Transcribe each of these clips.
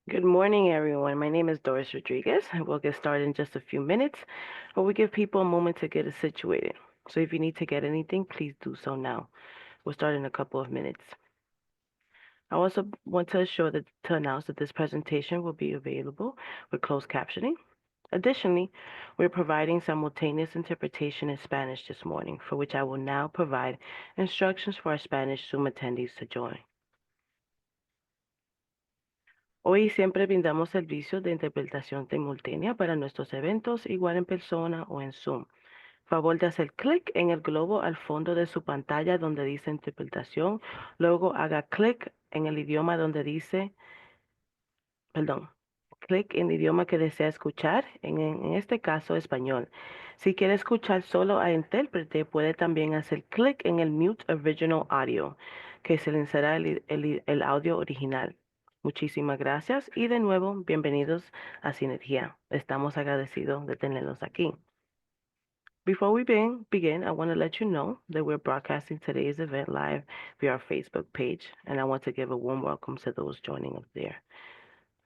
Good morning, everyone. My name is Doris Rodriguez, and we'll get started in just a few minutes, but we give people a moment to get situated. So if you need to get anything, please do so now. We'll start in a couple of minutes. I also want to announce that this presentation will be available with closed captioning. Additionally, we're providing simultaneous interpretation in Spanish this morning, for which I will now provide instructions for our Spanish Zoom attendees to join. Hoy siempre brindamos servicios de interpretación simultánea para nuestros eventos, igual en persona o en Zoom. Favor de hacer clic en el globo al fondo de su pantalla donde dice interpretación, luego haga clic en el idioma donde dice, clic en el idioma que desea escuchar, en este caso español. Si quiere escuchar solo a intérprete, puede también hacer clic en el Mute Original Audio, que silenciará el audio original. Muchísimas gracias y de nuevo, bienvenidos a Sinergia. Estamos agradecidos de tenerlos aquí. Before we begin, I want to let you know that we're broadcasting today's event live via our Facebook page, and I want to give a warm welcome to those joining us there.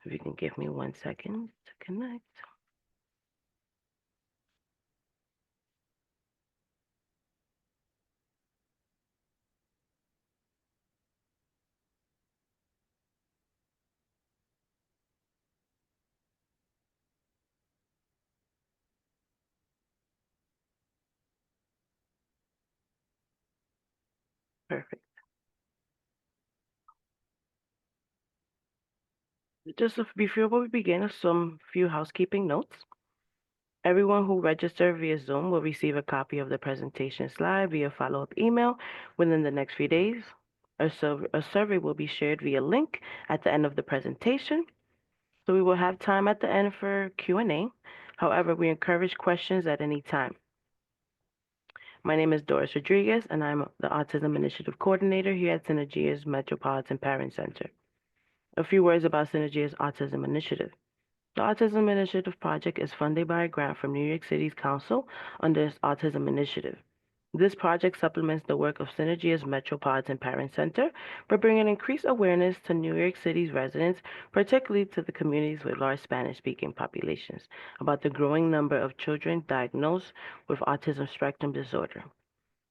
If you can give me 1 second to connect. Perfect. Just before we begin, some few housekeeping notes. Everyone who registered via Zoom will receive a copy of the presentation slide via follow-up email within the next few days. A survey will be shared via link at the end of the presentation. So we will have time at the end for Q&A. However, we encourage questions at any time. My name is Doris Rodriguez, and I'm the Autism Initiative Coordinator here at Sinergia's Metropolitan Parent Center. A few words about Sinergia's Autism Initiative. The Autism Initiative project is funded by a grant from New York City's Council under its Autism Initiative. This project supplements the work of Synergia's Metropolitan Parent Center by bringing increased awareness to New York City's residents, particularly to the communities with large Spanish-speaking populations, about the growing number of children diagnosed with autism spectrum disorder.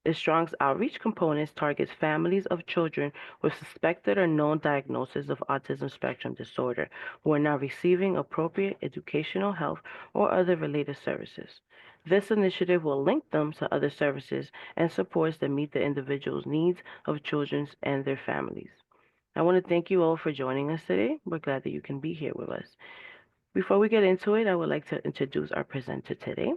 Its strong outreach components targets families of children with suspected or known diagnosis of autism spectrum disorder who are not receiving appropriate educational, health, or other related services. This initiative will link them to other services and supports that meet the individual's needs of children and their families. I want to thank you all for joining us today. We're glad that you can be here with us. Before we get into it, I would like to introduce our presenter today.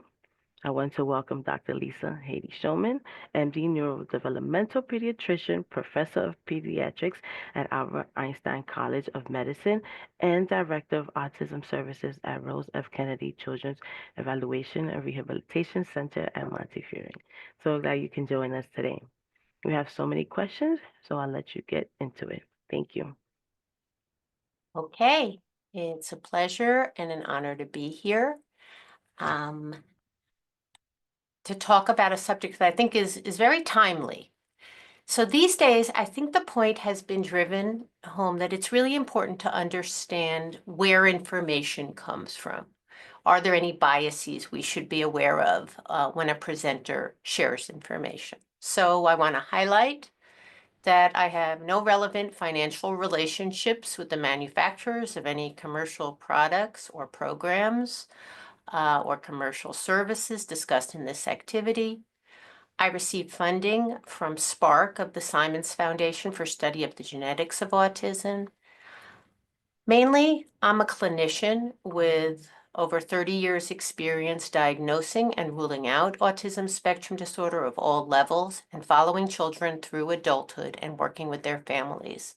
I want to welcome Dr. Lisa Haiti Shulman, MD, Neurodevelopmental Pediatrician, Professor of Pediatrics at Albert Einstein College of Medicine, and Director of Autism Services at Rose F. Kennedy Children's Evaluation and Rehabilitation Center at Montefiore. So glad you can join us today. We have so many questions, so I'll let you get into it. Thank you. Okay, it's a pleasure and an honor to be here. To talk about a subject that I think is very timely. So these days, I think the point has been driven home that it's really important to understand where information comes from. Are there any biases we should be aware of when a presenter shares information? So I want to highlight that I have no relevant financial relationships with the manufacturers of any commercial products or programs or commercial services discussed in this activity. I received funding from SPARC of the Simons Foundation for Study of the Genetics of Autism. Mainly, I'm a clinician with over 30 years experience diagnosing and ruling out autism spectrum disorder of all levels and following children through adulthood and working with their families.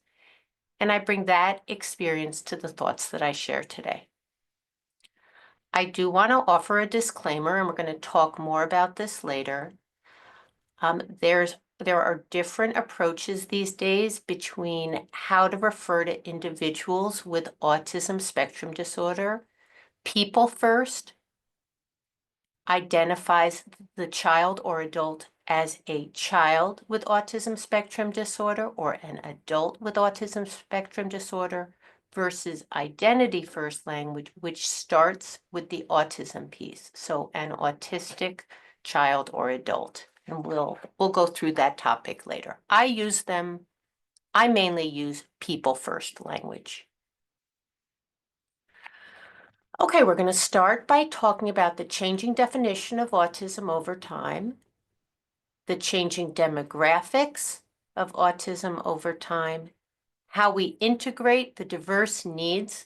And I bring that experience to the thoughts that I share today. I do want to offer a disclaimer, and we're going to talk more about this later. There are different approaches these days between how to refer to individuals with autism spectrum disorder. People First identifies the child or adult as a child with autism spectrum disorder or an adult with autism spectrum disorder. versus identity-first language, which starts with the autism piece. So an autistic child or adult. And we'll go through that topic later. I mainly use people-first language. Okay, we're going to start by talking about the changing definition of autism over time, the changing demographics of autism over time, how we integrate the diverse needs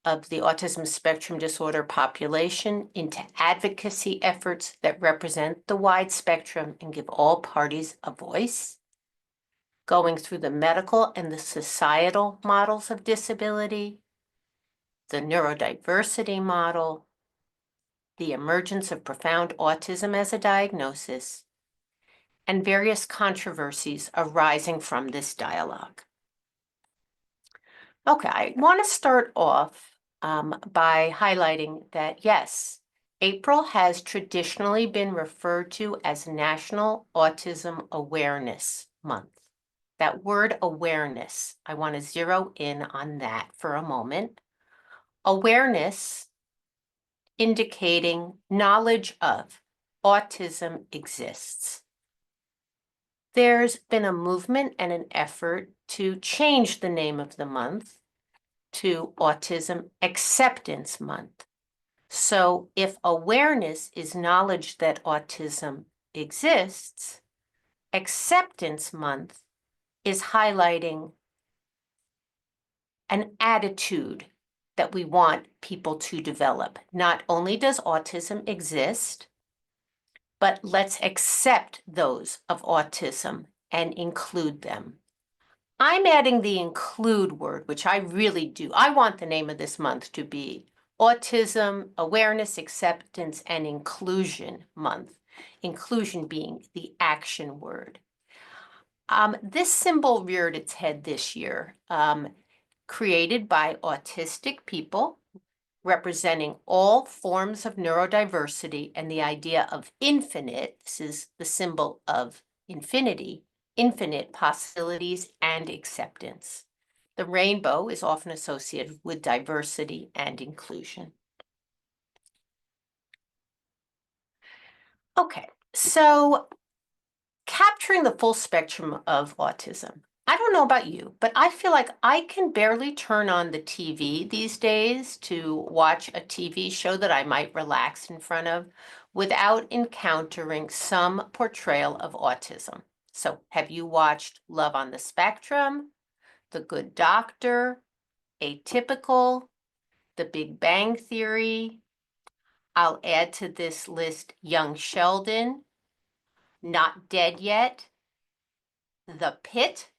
of the autism spectrum disorder population into advocacy efforts that represent the wide spectrum and give all parties a voice, going through the medical and the societal models of disability, the neurodiversity model, the emergence of profound autism as a diagnosis, and various controversies arising from this dialogue. Okay, I want to start off by highlighting that, yes, April has traditionally been referred to as National Autism Awareness Month. That word awareness, I want to zero in on that for a moment. Awareness indicating knowledge of autism exists. There's been a movement and an effort to change the name of the month to Autism Acceptance Month. So if awareness is knowledge that autism exists, Acceptance Month is highlighting an attitude that we want people to develop. Not only does autism exist, but let's accept those of autism and include them. I'm adding the include word, which I really do. I want the name of this month to be Autism Awareness, Acceptance, and Inclusion Month. Inclusion being the action word. This symbol reared its head this year, created by autistic people representing all forms of neurodiversity and the idea of infinite, this is the symbol of infinity, infinite possibilities and acceptance. The rainbow is often associated with diversity and inclusion. Okay, so capturing the full spectrum of autism. I don't know about you, but I feel like I can barely turn on the TV these days to watch a TV show that I might relax in front of without encountering some portrayal of autism. So have you watched Love on the Spectrum, The Good Doctor, Atypical, The Big Bang Theory? I'll add to this list Young Sheldon, Not Dead Yet, The Pit.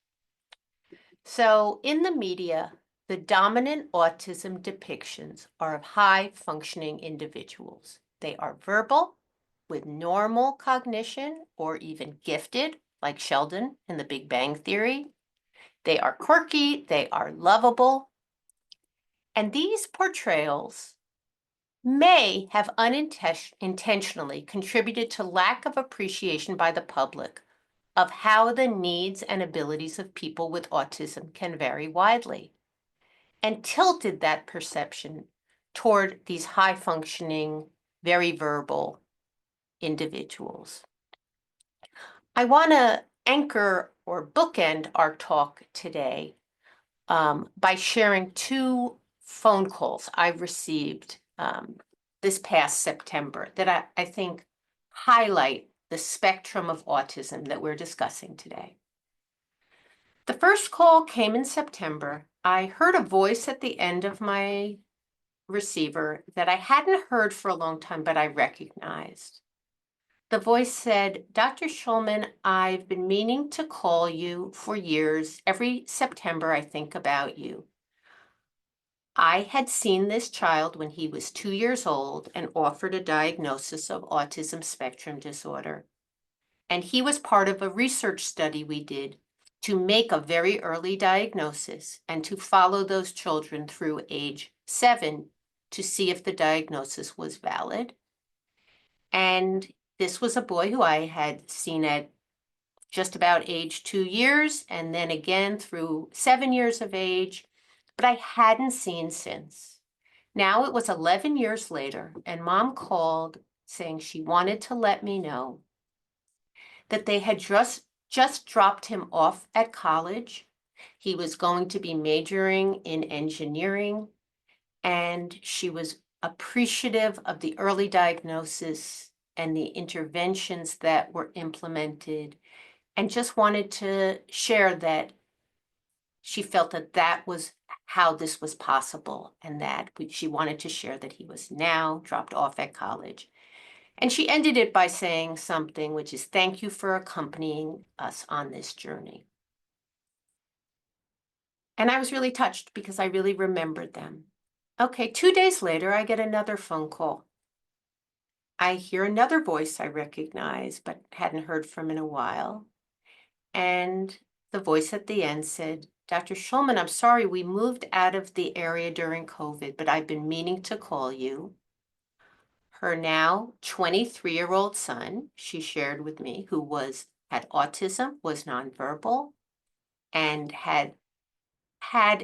So in the media, the dominant autism depictions are of high-functioning individuals. They are verbal, with normal cognition, or even gifted, like Sheldon in The Big Bang Theory. They are quirky, they are lovable. And these portrayals may have unintentionally contributed to lack of appreciation by the public of how the needs and abilities of people with autism can vary widely, and tilted that perception toward these high-functioning, very verbal individuals. I want to anchor or bookend our talk today by sharing two phone calls I received this past September that I think highlight the spectrum of autism that we're discussing today. The first call came in September. I heard a voice at the end of my receiver that I hadn't heard for a long time, but I recognized. The voice said, "Dr. Shulman, I've been meaning to call you for years. Every September, I think about you. I had seen this child when he was 2 years old and offered a diagnosis of autism spectrum disorder. And he was part of a research study we did to make a very early diagnosis and to follow those children through age 7 to see if the diagnosis was valid. And this was a boy who I had seen at just about age 2 years, and then again through 7 years of age, but I hadn't seen since. Now it was 11 years later, and Mom called saying she wanted to let me know that they had just dropped him off at college. He was going to be majoring in engineering, and she was appreciative of the early diagnosis and the interventions that were implemented, and just wanted to share that she felt that that was how this was possible, and that she wanted to share that he was now dropped off at college. And she ended it by saying something, which is, "Thank you for accompanying us on this journey." And I was really touched because I really remembered them. Okay, 2 days later, I get another phone call. I hear another voice I recognize, but hadn't heard from in a while. And the voice at the end said, "Dr. Shulman, I'm sorry, we moved out of the area during COVID, but I've been meaning to call you." Her now 23-year-old son, she shared with me, who had autism, was nonverbal, and had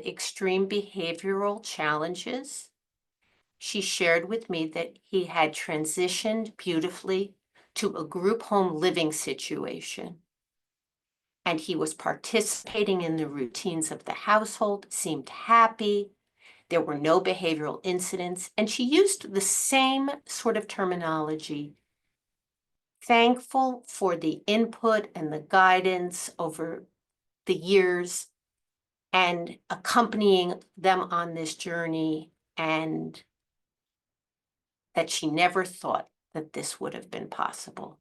extreme behavioral challenges. She shared with me that he had transitioned beautifully to a group home living situation, and he was participating in the routines of the household, seemed happy. There were no behavioral incidents, and she used the same sort of terminology: thankful for the input and the guidance over the years and accompanying them on this journey, and that she never thought that this would have been possible.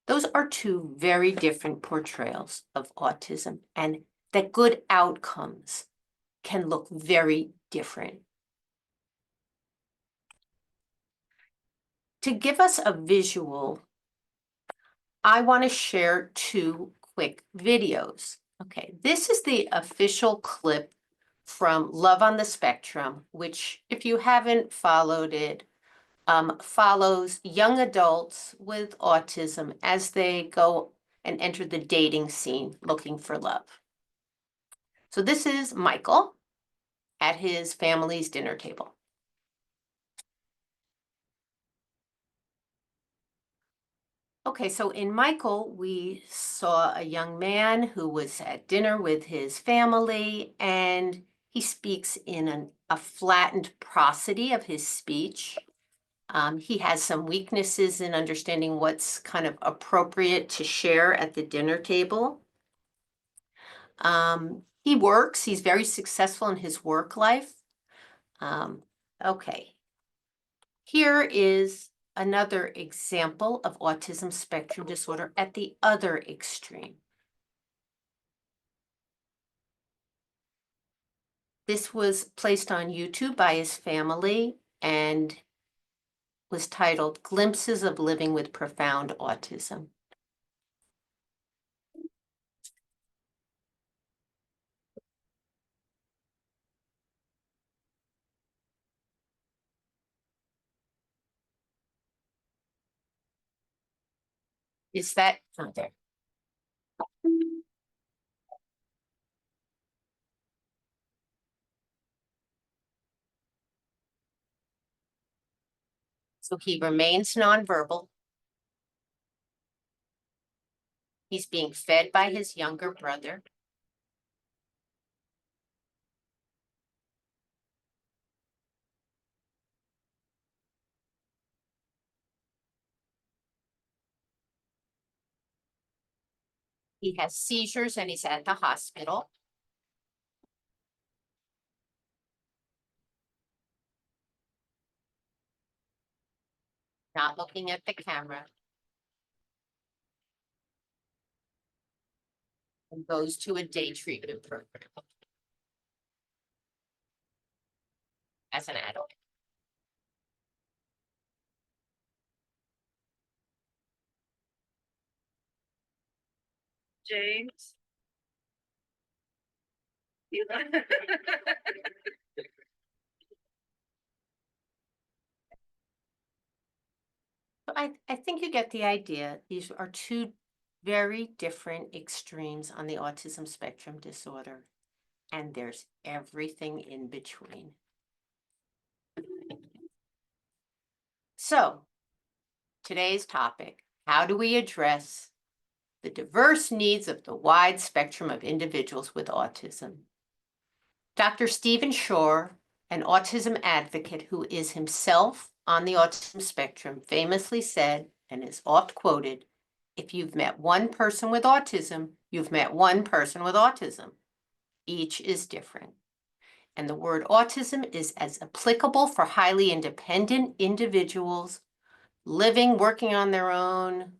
Those are two very different portrayals of autism, and that good outcomes can look very different. To give us a visual, I want to share two quick videos. Okay, this is the official clip from Love on the Spectrum, which, if you haven't followed it, follows young adults with autism as they go and enter the dating scene looking for love. So this is Michael at his family's dinner table. Okay, so in Michael, we saw a young man who was at dinner with his family, and he speaks in a flattened prosody of his speech. He has some weaknesses in understanding what's kind of appropriate to share at the dinner table. He works, he's very successful in his work life. Okay. Here is another example of autism spectrum disorder at the other extreme. This was placed on YouTube by his family and was titled "Glimpses of Living with Profound Autism." Is that not there? So he remains nonverbal. He's being fed by his younger brother. He has seizures and he's at the hospital. Not looking at the camera. And goes to a day treatment program as an adult. James. I think you get the idea. These are two very different extremes on the autism spectrum disorder. and there's everything in between. So, today's topic, how do we address the diverse needs of the wide spectrum of individuals with autism? Dr. Stephen Shore, an autism advocate who is himself on the autism spectrum, famously said, and is oft quoted, if you've met one person with autism, you've met one person with autism. Each is different. And the word autism is as applicable for highly independent individuals living, working on their own,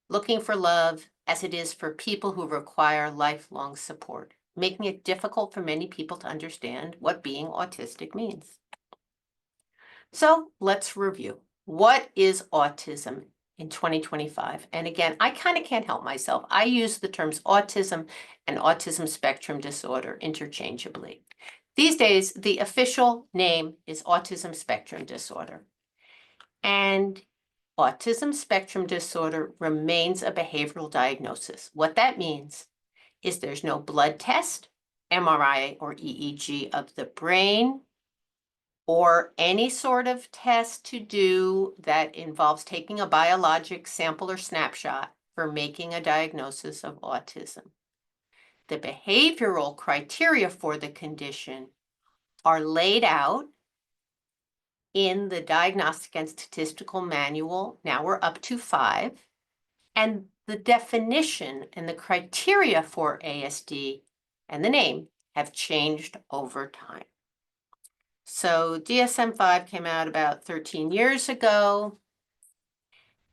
looking for love, as it is for people who require lifelong support, making it difficult for many people to understand what being autistic means. So let's review. What is autism in 2025? And again, I kind of can't help myself. I use the terms autism and autism spectrum disorder interchangeably. These days, the official name is autism spectrum disorder. And autism spectrum disorder remains a behavioral diagnosis. What that means is there's no blood test, MRI or EEG of the brain, or any sort of test to do that involves taking a biologic sample or snapshot for making a diagnosis of autism. The behavioral criteria for the condition are laid out in the Diagnostic and Statistical Manual. Now we're up to 5. And the definition and the criteria for ASD and the name have changed over time. So DSM-5 came out about 13 years ago.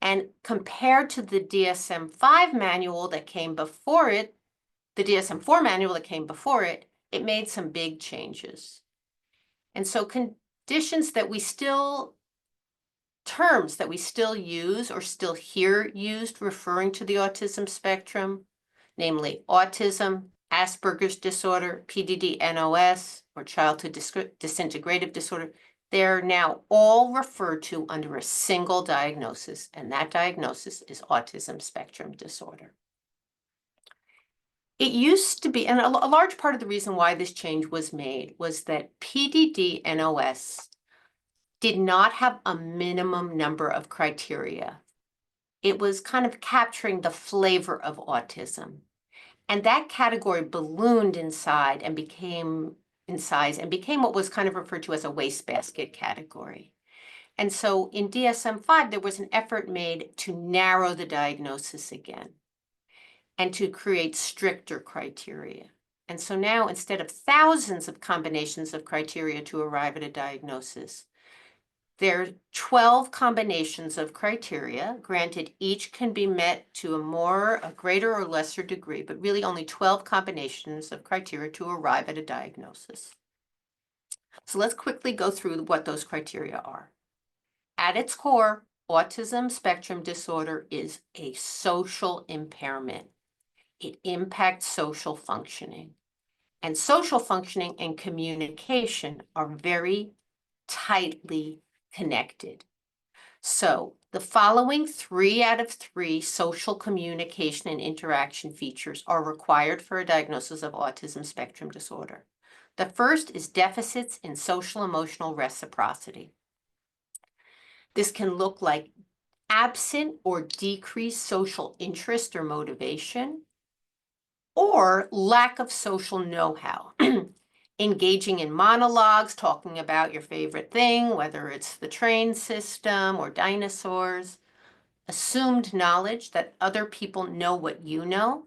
And compared to the DSM-5 manual that came before it, the DSM-4 manual that came before it, it made some big changes. And so conditions that we still, terms that we still use or still hear used referring to the autism spectrum, namely autism, Asperger's disorder, PDD-NOS, or childhood disintegrative disorder, they're now all referred to under a single diagnosis, and that diagnosis is autism spectrum disorder. It used to be, and a large part of the reason why this change was made was that PDD-NOS did not have a minimum number of criteria. It was kind of capturing the flavor of autism. And that category ballooned in size and became what was kind of referred to as a wastebasket category. And so in DSM-5, there was an effort made to narrow the diagnosis again and to create stricter criteria. And so now, instead of thousands of combinations of criteria to arrive at a diagnosis, there are 12 combinations of criteria. Granted, each can be met to a greater or lesser degree, but really only 12 combinations of criteria to arrive at a diagnosis. So let's quickly go through what those criteria are. At its core, autism spectrum disorder is a social impairment. It impacts social functioning. And social functioning and communication are very tightly connected. So the following 3 out of 3 social communication and interaction features are required for a diagnosis of autism spectrum disorder. The first is deficits in social emotional reciprocity. This can look like absent or decreased social interest or motivation, or lack of social know-how. Engaging in monologues, talking about your favorite thing, whether it's the train system or dinosaurs, assumed knowledge that other people know what you know,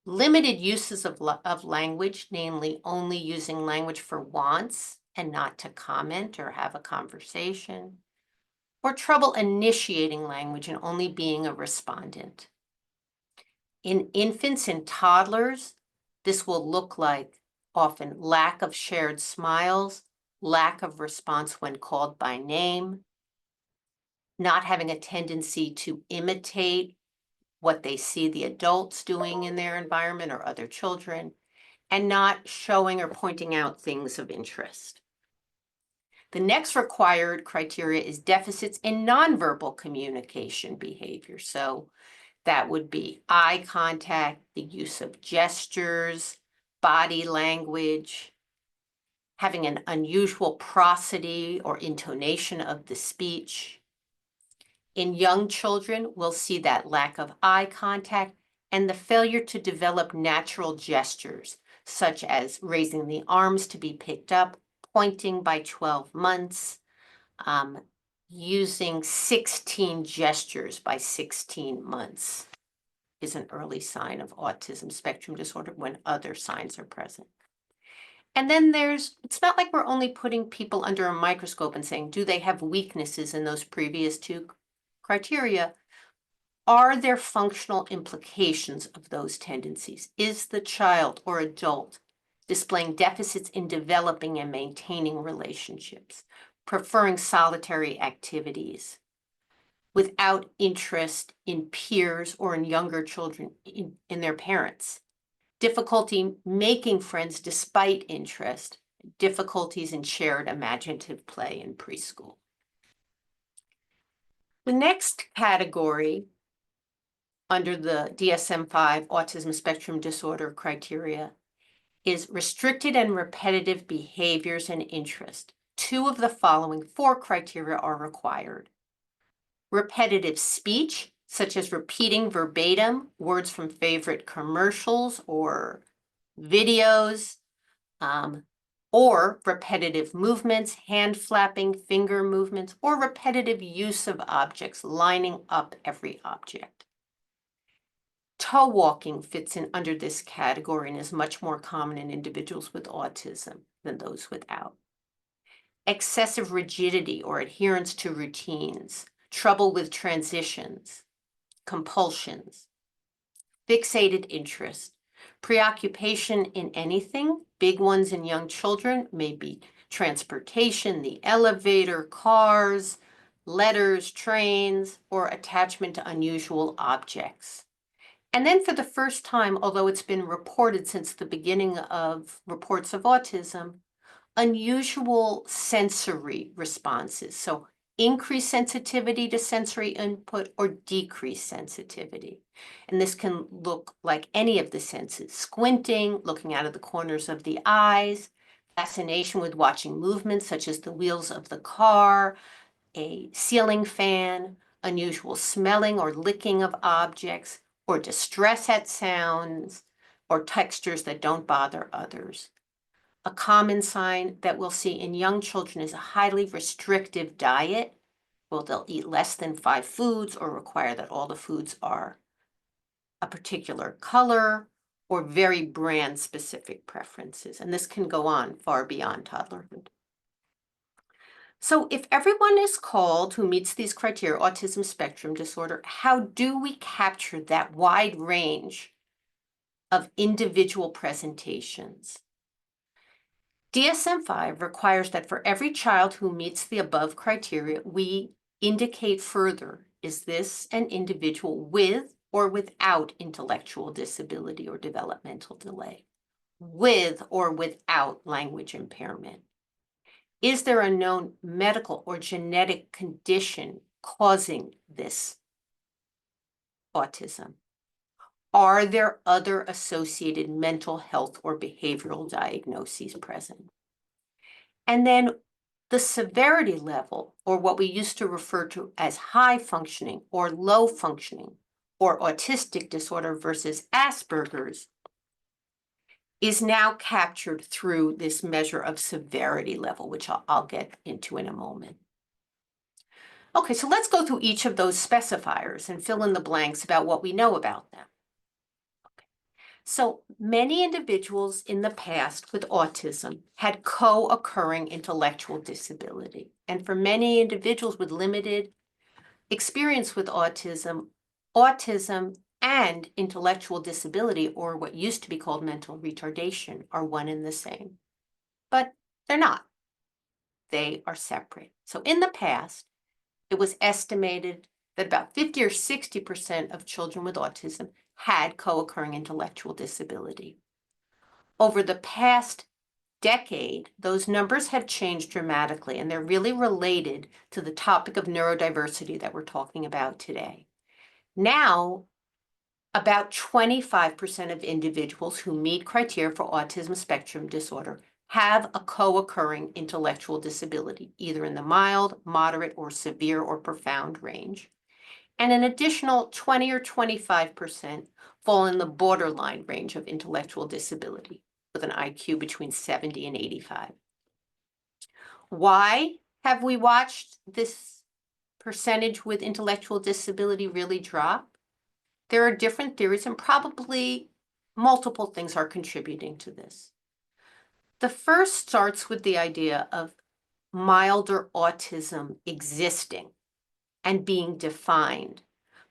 limited uses of language, namely only using language for wants and not to comment or have a conversation, or trouble initiating language and only being a respondent. In infants and toddlers, this will look like often lack of shared smiles, lack of response when called by name, not having a tendency to imitate what they see the adults doing in their environment or other children, and not showing or pointing out things of interest. The next required criteria is deficits in nonverbal communication behavior. So that would be eye contact, the use of gestures, body language, having an unusual prosody or intonation of the speech. In young children, we'll see that lack of eye contact and the failure to develop natural gestures, such as raising the arms to be picked up, pointing by 12 months, using 16 gestures by 16 months is an early sign of autism spectrum disorder when other signs are present. And then it's not like we're only putting people under a microscope and saying, do they have weaknesses in those previous two criteria? Are there functional implications of those tendencies? Is the child or adult displaying deficits in developing and maintaining relationships, preferring solitary activities, without interest in peers or in younger children in their parents, difficulty making friends despite interest, difficulties in shared imaginative play in preschool? The next category under the DSM-5 autism spectrum disorder criteria is restricted and repetitive behaviors and interest. Two of the following 4 criteria are required. Repetitive speech, such as repeating verbatim words from favorite commercials or videos, or repetitive movements, hand flapping, finger movements, or repetitive use of objects, lining up every object. Toe walking fits in under this category and is much more common in individuals with autism than those without. Excessive rigidity or adherence to routines, trouble with transitions, compulsions, fixated interest, preoccupation in anything, big ones in young children, maybe transportation, the elevator, cars, letters, trains, or attachment to unusual objects. And then for the first time, although it's been reported since the beginning of reports of autism, unusual sensory responses. So increased sensitivity to sensory input or decreased sensitivity. And this can look like any of the senses: squinting, looking out of the corners of the eyes, fascination with watching movements such as the wheels of the car, a ceiling fan, unusual smelling or licking of objects, or distress at sounds or textures that don't bother others. A common sign that we'll see in young children is a highly restrictive diet. Well, they'll eat less than 5 foods or require that all the foods are a particular color or very brand specific preferences. And this can go on far beyond toddlerhood. So if everyone is called who meets these criteria, autism spectrum disorder, how do we capture that wide range of individual presentations? DSM-5 requires that for every child who meets the above criteria, we indicate further, is this an individual with or without intellectual disability or developmental delay? With or without language impairment? Is there a known medical or genetic condition causing this autism? Are there other associated mental health or behavioral diagnoses present? And then the severity level, or what we used to refer to as high functioning or low functioning, or autistic disorder versus Asperger's, is now captured through this measure of severity level, which I'll get into in a moment. Okay, so let's go through each of those specifiers and fill in the blanks about what we know about them. So many individuals in the past with autism had co-occurring intellectual disability. And for many individuals with limited experience with autism, autism and intellectual disability, or what used to be called mental retardation, are one and the same. But they're not. They are separate. So in the past, it was estimated that about 50 or 60% of children with autism had co-occurring intellectual disability. Over the past decade, those numbers have changed dramatically, and they're really related to the topic of neurodiversity that we're talking about today. Now, About 25% of individuals who meet criteria for autism spectrum disorder have a co-occurring intellectual disability, either in the mild, moderate, or severe or profound range. And an additional 20 or 25% fall in the borderline range of intellectual disability, with an IQ between 70 and 85. Why have we watched this percentage with intellectual disability really drop? There are different theories, and probably multiple things are contributing to this. The first starts with the idea of milder autism existing and being defined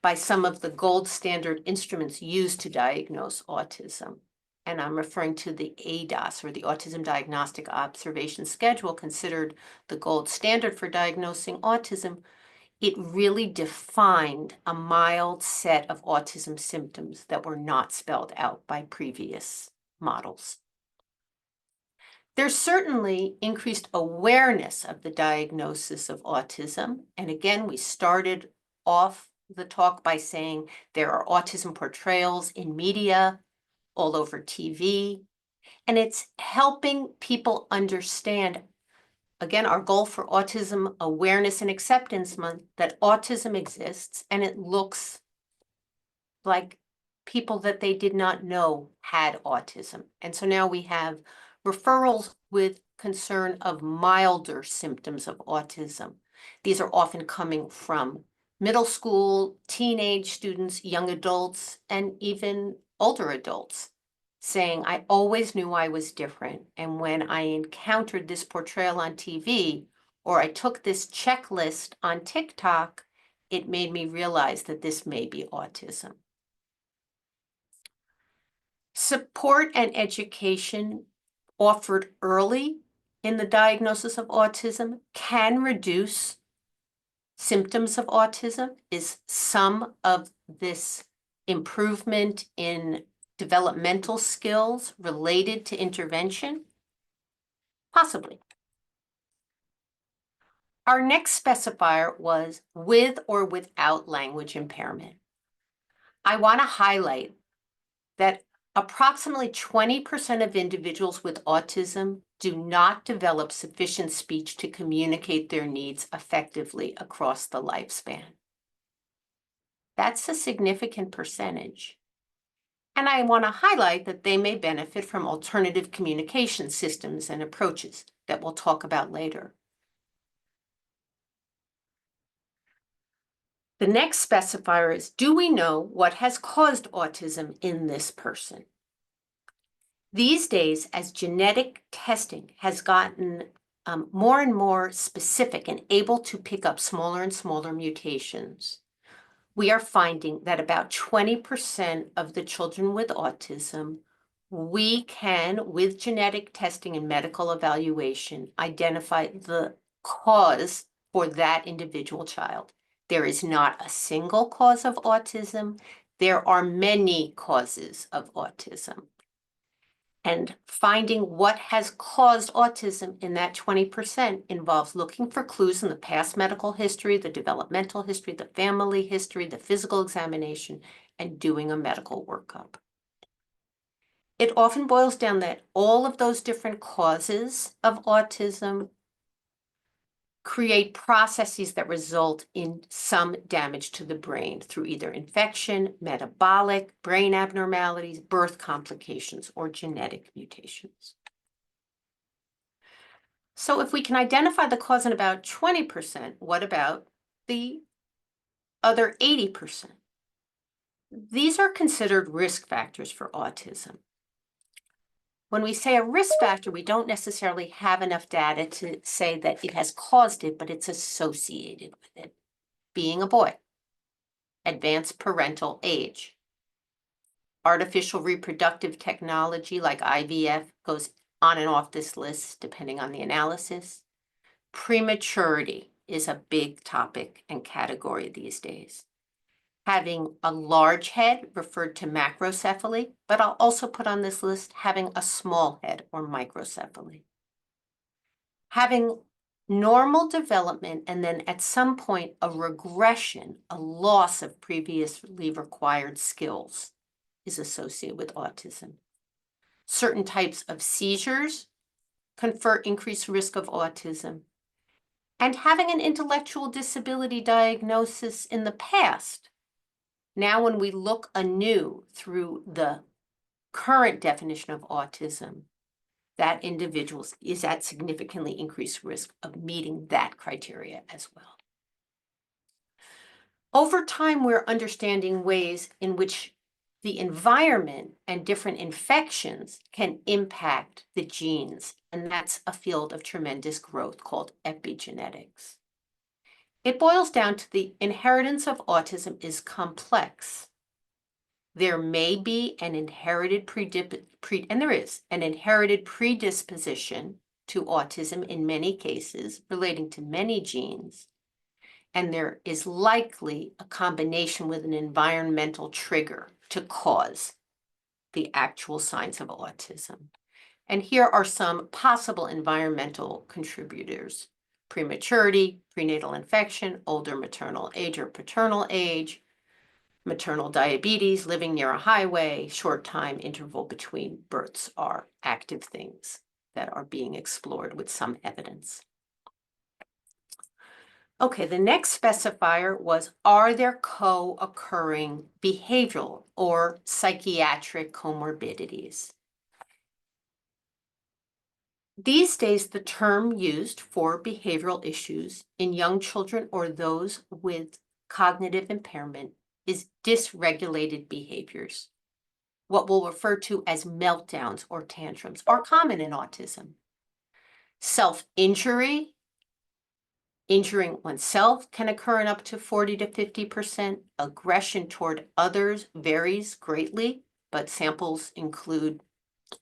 by some of the gold standard instruments used to diagnose autism. And I'm referring to the ADOS, or the Autism Diagnostic Observation Schedule, considered the gold standard for diagnosing autism. It really defined a mild set of autism symptoms that were not spelled out by previous models. There's certainly increased awareness of the diagnosis of autism. And again, we started off the talk by saying there are autism portrayals in media, all over TV, and it's helping people understand, again, our goal for Autism Awareness and Acceptance Month, that autism exists and it looks like people that they did not know had autism. And so now we have referrals with concern of milder symptoms of autism. These are often coming from middle school, teenage students, young adults, and even older adults, saying, I always knew I was different. And when I encountered this portrayal on TV, or I took this checklist on TikTok, it made me realize that this may be autism. Support and education offered early in the diagnosis of autism can reduce symptoms of autism. Is some of this improvement in developmental skills related to intervention? Possibly. Our next specifier was with or without language impairment. I want to highlight that approximately 20% of individuals with autism do not develop sufficient speech to communicate their needs effectively across the lifespan. That's a significant percentage. And I want to highlight that they may benefit from alternative communication systems and approaches that we'll talk about later. The next specifier is, do we know what has caused autism in this person? These days, as genetic testing has gotten more and more specific and able to pick up smaller and smaller mutations, we are finding that about 20% of the children with autism, we can, with genetic testing and medical evaluation, identify the cause for that individual child. There is not a single cause of autism. There are many causes of autism. And finding what has caused autism in that 20% involves looking for clues in the past medical history, the developmental history, the family history, the physical examination, and doing a medical workup. It often boils down that all of those different causes of autism create processes that result in some damage to the brain through either infection, metabolic, brain abnormalities, birth complications, or genetic mutations. So if we can identify the cause in about 20%, what about the other 80%? These are considered risk factors for autism. When we say a risk factor, we don't necessarily have enough data to say that it has caused it, but it's associated with it. Being a boy, advanced parental age, artificial reproductive technology like IVF goes on and off this list depending on the analysis. Prematurity is a big topic and category these days. Having a large head, referred to macrocephaly, but I'll also put on this list having a small head, or microcephaly. Having normal development and then at some point a regression, a loss of previously required skills. is associated with autism. Certain types of seizures confer increased risk of autism. And having an intellectual disability diagnosis in the past, now when we look anew through the current definition of autism, that individual is at significantly increased risk of meeting that criteria as well. Over time, we're understanding ways in which the environment and different infections can impact the genes, and that's a field of tremendous growth called epigenetics. It boils down to the inheritance of autism is complex. There may be an inherited predisposition to autism in many cases relating to many genes, and there is likely a combination with an environmental trigger to cause the actual signs of autism. And here are some possible environmental contributors: prematurity, prenatal infection, older maternal age or paternal age, maternal diabetes, living near a highway, short time interval between births are active things that are being explored with some evidence. Okay, the next specifier was, are there co-occurring behavioral or psychiatric comorbidities? These days, the term used for behavioral issues in young children or those with cognitive impairment is dysregulated behaviors, what we'll refer to as meltdowns or tantrums, are common in autism. Self-injury, injuring oneself, can occur in up to 40 to 50%. Aggression toward others varies greatly, but samples include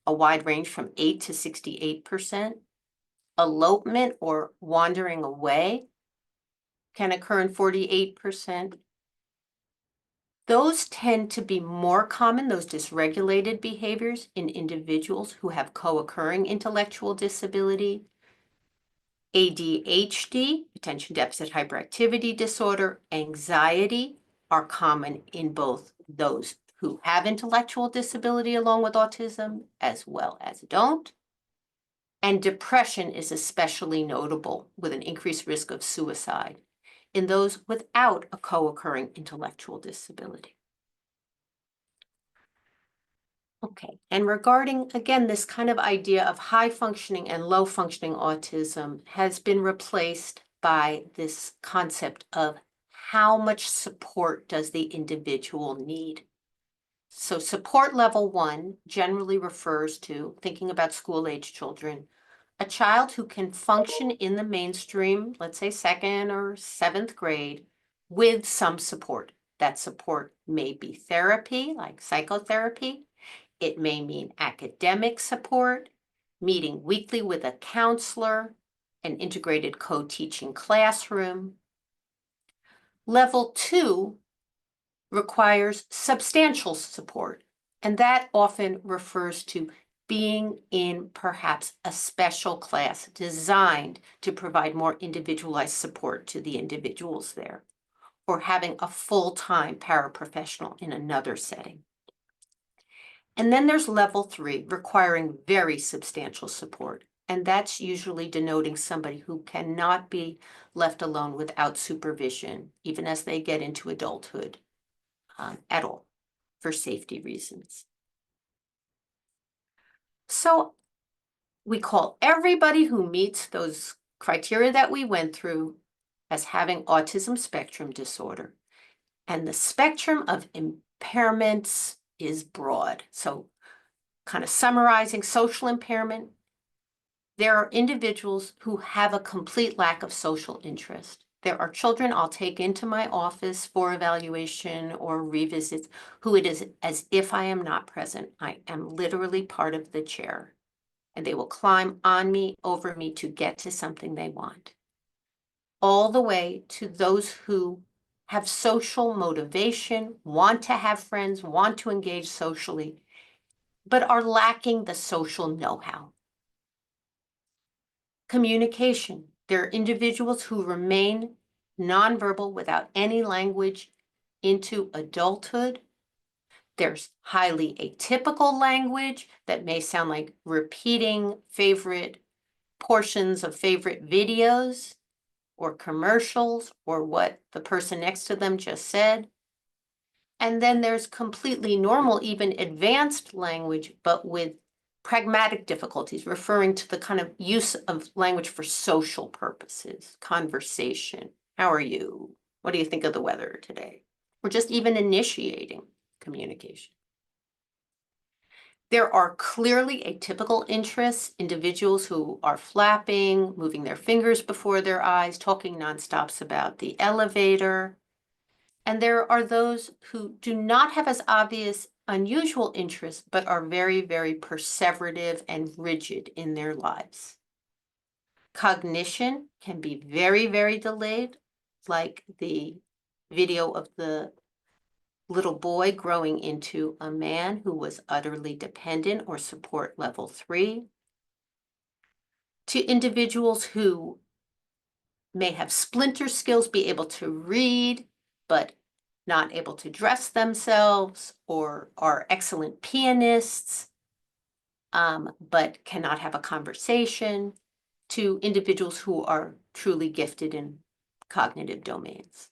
a wide range from 8 to 68%. Elopement or wandering away can occur in 48%. Those tend to be more common, those dysregulated behaviors, in individuals who have co-occurring intellectual disability. ADHD, attention deficit hyperactivity disorder, anxiety are common in both those who have intellectual disability along with autism as well as don't. And depression is especially notable, with an increased risk of suicide in those without a co-occurring intellectual disability. Okay, and regarding, again, this kind of idea of high functioning and low functioning autism has been replaced by this concept of how much support does the individual need. So support level 1 generally refers to, thinking about school-age children, a child who can function in the mainstream, let's say 2nd or 7th grade, with some support. That support may be therapy, like psychotherapy. It may mean academic support, meeting weekly with a counselor, an integrated co-teaching classroom. Level 2 requires substantial support, and that often refers to being in perhaps a special class designed to provide more individualized support to the individuals there, or having a full-time paraprofessional in another setting. And then there's level 3, requiring very substantial support, and that's usually denoting somebody who cannot be left alone without supervision, even as they get into adulthood, at all, for safety reasons. So we call everybody who meets those criteria that we went through as having autism spectrum disorder. And the spectrum of impairments is broad. So kind of summarizing social impairment, there are individuals who have a complete lack of social interest. There are children I'll take into my office for evaluation or revisits who it is as if I am not present. I am literally part of the chair, and they will climb on me, over me to get to something they want. All the way to those who have social motivation, want to have friends, want to engage socially, but are lacking the social know-how. Communication. There are individuals who remain nonverbal without any language into adulthood. There's highly atypical language that may sound like repeating favorite portions of favorite videos or commercials or what the person next to them just said. And then there's completely normal, even advanced language, but with pragmatic difficulties, referring to the kind of use of language for social purposes, conversation. How are you? What do you think of the weather today? Or just even initiating communication. There are clearly atypical interests, individuals who are flapping, moving their fingers before their eyes, talking nonstops about the elevator. And there are those who do not have as obvious unusual interests, but are very, very perseverative and rigid in their lives. Cognition can be very, very delayed, like the video of the little boy growing into a man who was utterly dependent or support level 3, to individuals who may have splinter skills, be able to read, but not able to dress themselves, or are excellent pianists, but cannot have a conversation, to individuals who are truly gifted in cognitive domains.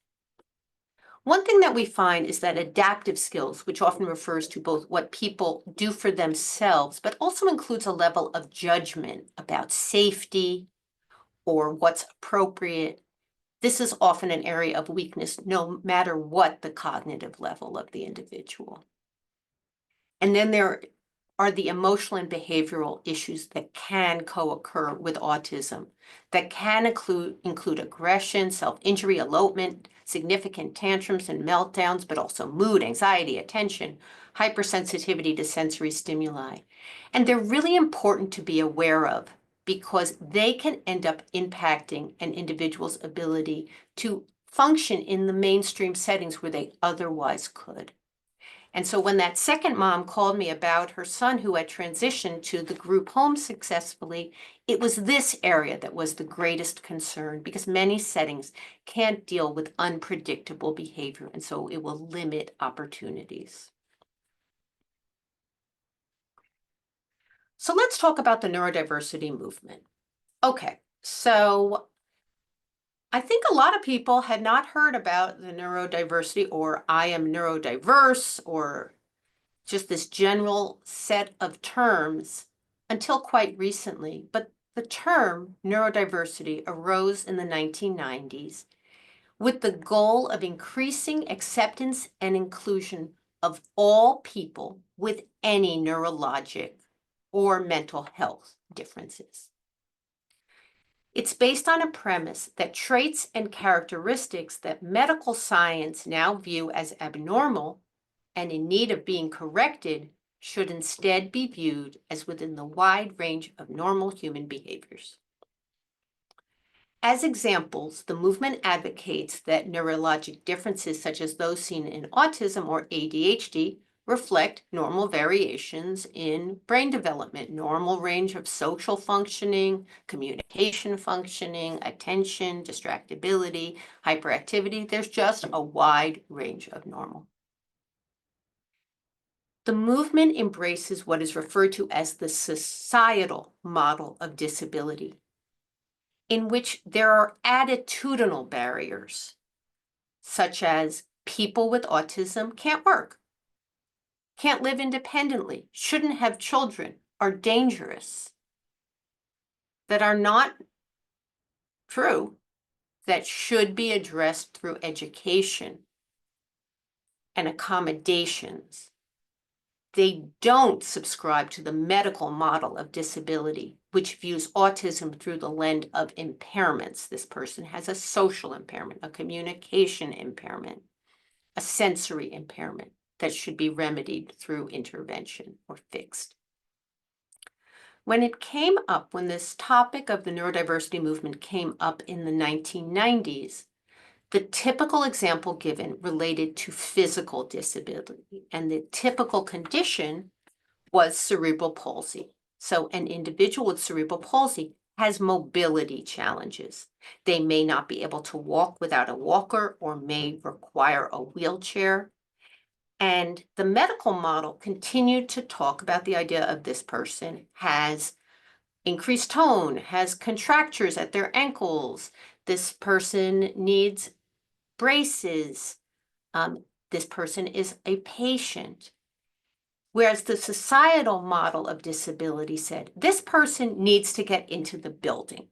One thing that we find is that adaptive skills, which often refers to both what people do for themselves, but also includes a level of judgment about safety or what's appropriate. This is often an area of weakness, no matter what the cognitive level of the individual. And then there are the emotional and behavioral issues that can co-occur with autism, that can include aggression, self-injury, elopement, significant tantrums and meltdowns, but also mood, anxiety, attention, hypersensitivity to sensory stimuli. And they're really important to be aware of because they can end up impacting an individual's ability to function in the mainstream settings where they otherwise could. And so when that second mom called me about her son who had transitioned to the group home successfully, it was this area that was the greatest concern because many settings can't deal with unpredictable behavior, and so it will limit opportunities. So let's talk about the neurodiversity movement. Okay, so I think a lot of people had not heard about the neurodiversity or I am neurodiverse or just this general set of terms until quite recently. But the term neurodiversity arose in the 1990s with the goal of increasing acceptance and inclusion of all people with any neurologic or mental health differences. It's based on a premise that traits and characteristics that medical science now view as abnormal and in need of being corrected should instead be viewed as within the wide range of normal human behaviors. As examples, the movement advocates that neurologic differences such as those seen in autism or ADHD reflect normal variations in brain development, normal range of social functioning, communication functioning, attention, distractibility, hyperactivity. There's just a wide range of normal. The movement embraces what is referred to as the societal model of disability, in which there are attitudinal barriers, such as people with autism can't work, can't live independently, shouldn't have children, are dangerous, that are not true, that should be addressed through education and accommodations. They don't subscribe to the medical model of disability, which views autism through the lens of impairments. This person has a social impairment, a communication impairment, a sensory impairment that should be remedied through intervention or fixed. When this topic of the neurodiversity movement came up in the 1990s, the typical example given related to physical disability, and the typical condition was cerebral palsy. So an individual with cerebral palsy has mobility challenges. They may not be able to walk without a walker or may require a wheelchair. And the medical model continued to talk about the idea of this person has increased tone, has contractures at their ankles. This person needs braces. This person is a patient. Whereas the societal model of disability said, this person needs to get into the building.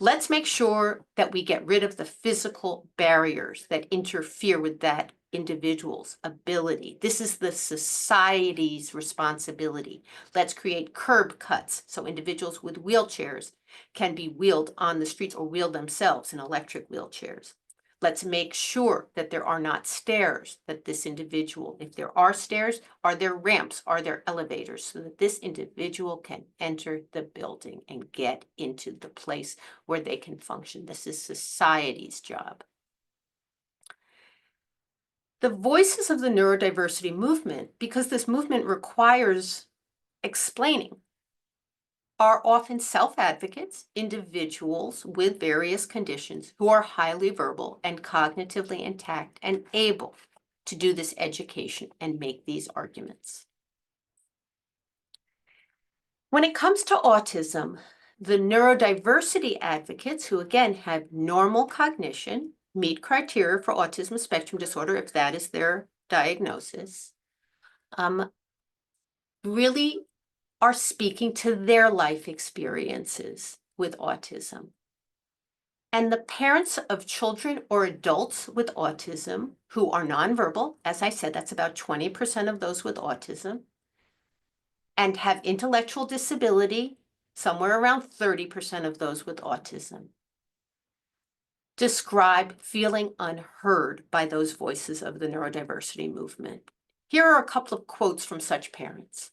Let's make sure that we get rid of the physical barriers that interfere with that individual's ability. This is the society's responsibility. Let's create curb cuts so individuals with wheelchairs can be wheeled on the streets or wheel themselves in electric wheelchairs. Let's make sure that there are not stairs, that this individual, if there are stairs, are there ramps, are there elevators, so that this individual can enter the building and get into the place where they can function. This is society's job. The voices of the neurodiversity movement, because this movement requires explaining, are often self-advocates, individuals with various conditions who are highly verbal and cognitively intact and able to do this education and make these arguments. When it comes to autism, the neurodiversity advocates, who again have normal cognition, meet criteria for autism spectrum disorder if that is their diagnosis, really are speaking to their life experiences with autism. And the parents of children or adults with autism who are nonverbal, as I said, that's about 20% of those with autism, and have intellectual disability, somewhere around 30% of those with autism, describe feeling unheard by those voices of the neurodiversity movement. Here are a couple of quotes from such parents.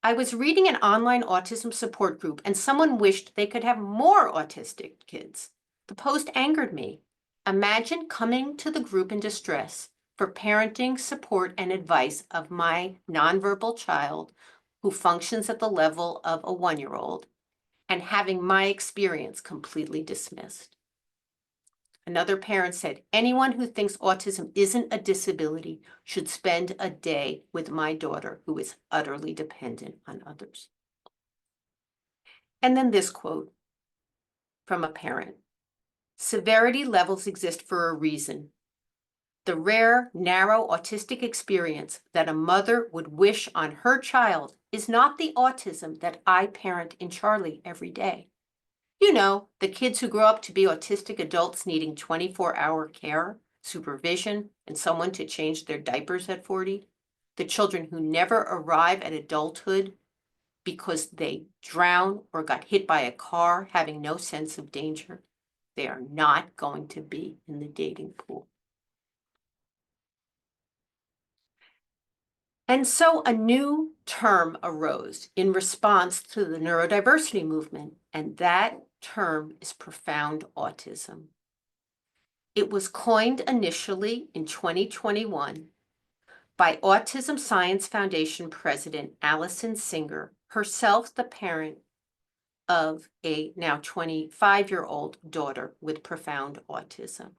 I was reading an online autism support group and someone wished they could have more autistic kids. The post angered me. Imagine coming to the group in distress for parenting, support, and advice of my nonverbal child who functions at the level of a 1-year-old and having my experience completely dismissed. Another parent said, anyone who thinks autism isn't a disability should spend a day with my daughter, who is utterly dependent on others. And then this quote from a parent. Severity levels exist for a reason. The rare, narrow autistic experience that a mother would wish on her child is not the autism that I parent in Charlie every day. You know, the kids who grow up to be autistic adults needing 24-hour care, supervision, and someone to change their diapers at 40. The children who never arrive at adulthood because they drown or got hit by a car, having no sense of danger. They are not going to be in the dating pool. And so a new term arose in response to the neurodiversity movement, and that term is profound autism. It was coined initially in 2021 by Autism Science Foundation President Allison Singer, herself the parent of a now 25-year-old daughter with profound autism.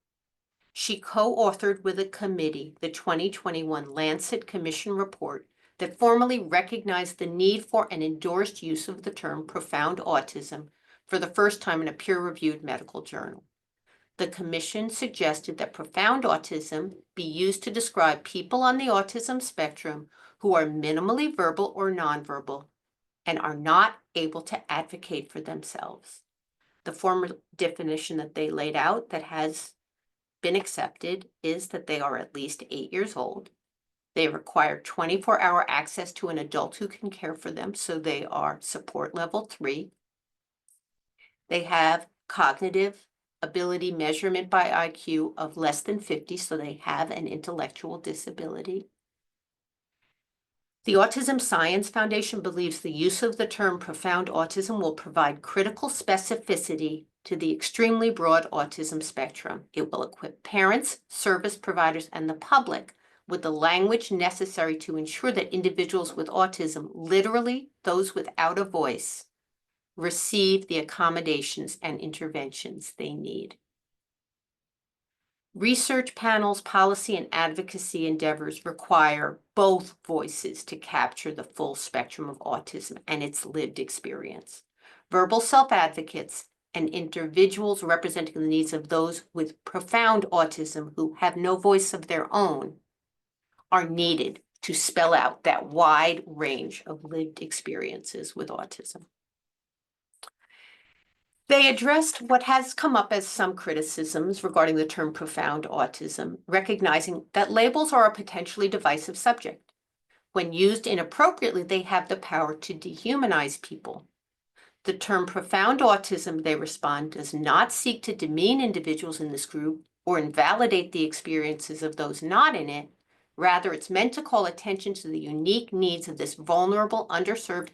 She co-authored with a committee the 2021 Lancet Commission report that formally recognized the need for and endorsed use of the term profound autism for the first time in a peer-reviewed medical journal. The commission suggested that profound autism be used to describe people on the autism spectrum who are minimally verbal or nonverbal and are not able to advocate for themselves. The formal definition that they laid out that has been accepted is that they are at least 8 years old. They require 24-hour access to an adult who can care for them, so they are support level 3. They have cognitive ability measurement by IQ of less than 50, so they have an intellectual disability. The Autism Science Foundation believes the use of the term profound autism will provide critical specificity to the extremely broad autism spectrum. It will equip parents, service providers, and the public with the language necessary to ensure that individuals with autism, literally those without a voice, receive the accommodations and interventions they need. Research panels, policy, and advocacy endeavors require both voices to capture the full spectrum of autism and its lived experience. Verbal self-advocates and individuals representing the needs of those with profound autism who have no voice of their own are needed to spell out that wide range of lived experiences with autism. They addressed what has come up as some criticisms regarding the term profound autism, recognizing that labels are a potentially divisive subject. When used inappropriately, they have the power to dehumanize people. The term profound autism, they respond, does not seek to demean individuals in this group or invalidate the experiences of those not in it. Rather, it's meant to call attention to the unique needs of this vulnerable, underserved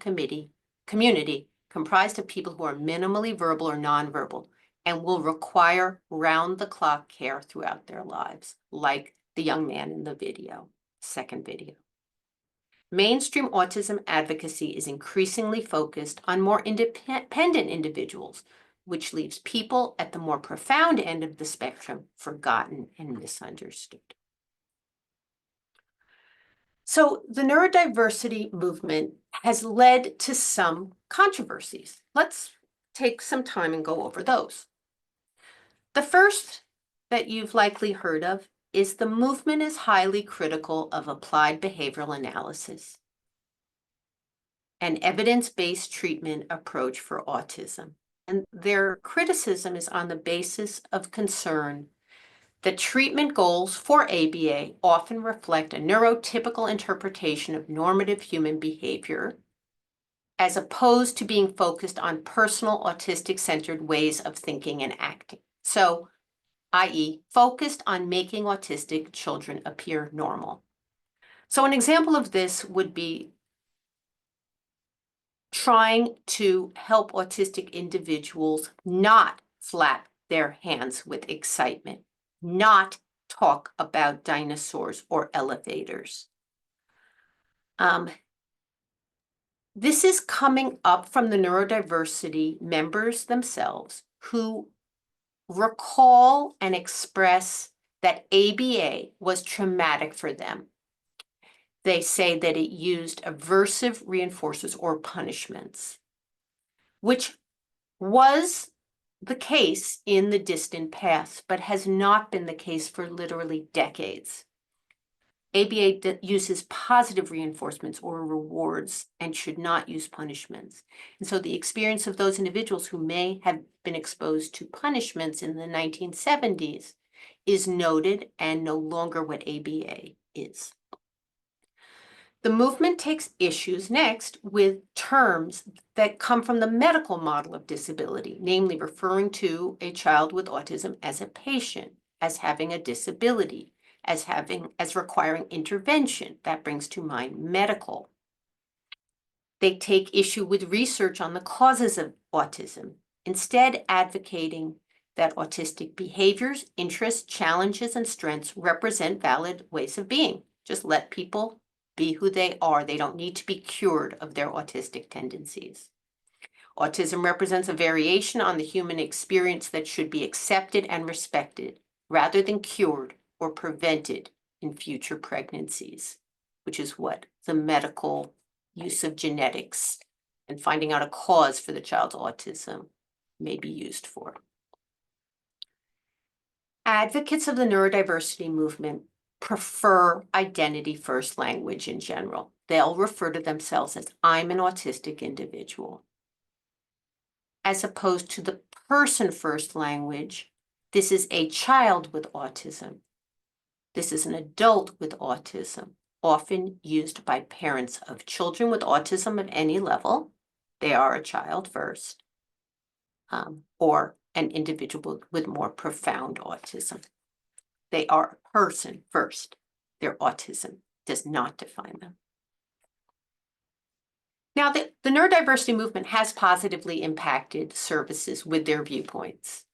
community comprised of people who are minimally verbal or nonverbal and will require round-the-clock care throughout their lives, like the young man in the video, second video. Mainstream autism advocacy is increasingly focused on more independent individuals, which leaves people at the more profound end of the spectrum forgotten and misunderstood. So the neurodiversity movement has led to some controversies. Let's take some time and go over those. The first that you've likely heard of is the movement is highly critical of applied behavioral analysis, an evidence-based treatment approach for autism. And their criticism is on the basis of concern that treatment goals for ABA often reflect a neurotypical interpretation of normative human behavior, as opposed to being focused on personal autistic-centered ways of thinking and acting. So, i.e., focused on making autistic children appear normal. So an example of this would be trying to help autistic individuals not flap their hands with excitement, not talk about dinosaurs or elevators. This is coming up from the neurodiversity members themselves who recall and express that ABA was traumatic for them. They say that it used aversive reinforcers or punishments, which was the case in the distant past, but has not been the case for literally decades. ABA uses positive reinforcements or rewards and should not use punishments. And so the experience of those individuals who may have been exposed to punishments in the 1970s is noted and no longer what ABA is. The movement takes issues next with terms that come from the medical model of disability, namely referring to a child with autism as a patient, as having a disability, as requiring intervention. That brings to mind medical. They take issue with research on the causes of autism, instead advocating that autistic behaviors, interests, challenges, and strengths represent valid ways of being. Just let people be who they are. They don't need to be cured of their autistic tendencies. Autism represents a variation on the human experience that should be accepted and respected, rather than cured or prevented in future pregnancies, which is what the medical use of genetics and finding out a cause for the child's autism may be used for. Advocates of the neurodiversity movement prefer identity-first language in general. They'll refer to themselves as, I'm an autistic individual. As opposed to the person-first language, this is a child with autism. This is an adult with autism, often used by parents of children with autism at any level. They are a child first, or an individual with more profound autism. They are a person first. Their autism does not define them. Now, the neurodiversity movement has positively impacted services with their viewpoints.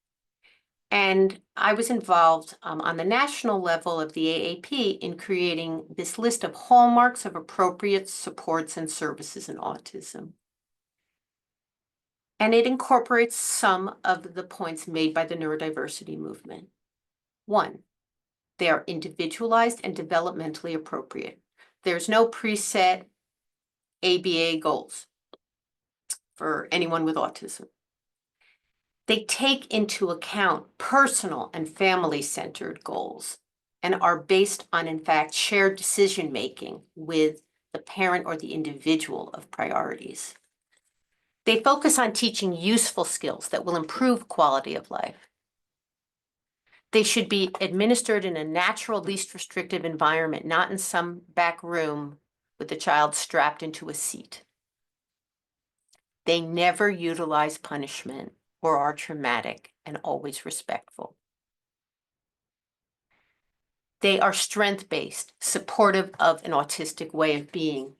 And I was involved on the national level of the AAP in creating this list of hallmarks of appropriate supports and services in autism. And it incorporates some of the points made by the neurodiversity movement. 1, They are individualized and developmentally appropriate. There's no preset ABA goals for anyone with autism. They take into account personal and family-centered goals and are based on, in fact, shared decision-making with the parent or the individual of priorities. They focus on teaching useful skills that will improve quality of life. They should be administered in a natural, least restrictive environment, not in some back room with the child strapped into a seat. They never utilize punishment or are traumatic and always respectful. They are strength-based, supportive of an autistic way of being.